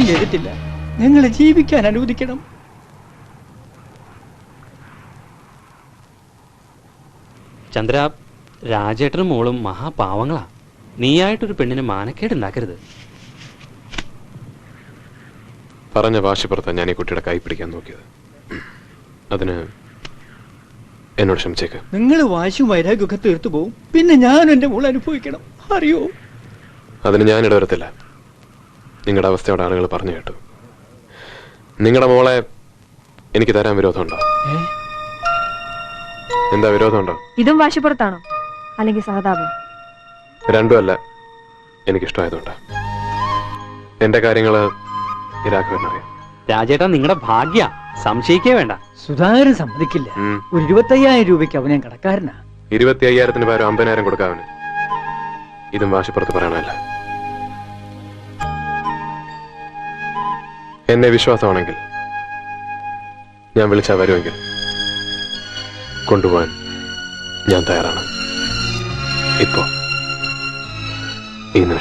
ചെയ്തിട്ടില്ല. ഞങ്ങളെ ജീവിക്കാൻ അനുവദിക്കണം. ചന്ദ്ര, രാജേട്ടനും മോളും മഹാപാവങ്ങളാ. നീയായിട്ടൊരു പെണ്ണിന് മാനക്കേടുണ്ടാക്കരുത്. പറഞ്ഞ വാശിപ്പുറത്താ ഞാൻ ഈ കുട്ടിയുടെ കൈ പിടിക്കാൻ നോക്കിയത്. അതിന് എന്നോട് ക്ഷമിച്ചേക്ക്. നിങ്ങൾ വാശിയും വൈരാഗ്യമൊക്കെ തീർത്തു പോവും. പിന്നെ ഞാൻ എന്റെ മോൾ അനുഭവിക്കണം, അറിയോ? അതിന് ഞാൻ ഇടവരത്തില്ല. നിങ്ങളുടെ അവസ്ഥയോട് ആളുകൾ പറഞ്ഞു കേട്ടു. നിങ്ങളുടെ മോളെ എനിക്ക് തരാൻ വിരോധമുണ്ടോ? എന്താ വിരോധമുണ്ടോ? ഇതും വാശിപ്പുറത്താണോ അല്ലെങ്കിൽ സഹതാപം? രണ്ടുമല്ല, എനിക്കിഷ്ടമായതുകൊണ്ട്. എന്റെ കാര്യങ്ങള് രാഘവനറിയാം. രാജേട്ടൻ നിങ്ങളുടെ ഭാഗ്യ, സംശയിക്കേ വേണ്ട. സുധാകരൻ സമ്മതിക്കില്ല. ഒരു 25,000 രൂപയ്ക്ക് അവൻ ഞാൻ കടക്കാരനാ. 25,000-ന് പകരം 50,000 കൊടുക്കാവന്. ഇതും വാശിപ്പുറത്ത് പറയണമല്ല. എന്നെ വിശ്വാസമാണെങ്കിൽ ഞാൻ വിളിച്ചാ വരുമെങ്കിൽ കൊണ്ടുപോകാൻ ഞാൻ തയ്യാറാണ്. ഇപ്പോ ഈ നിമിഷം.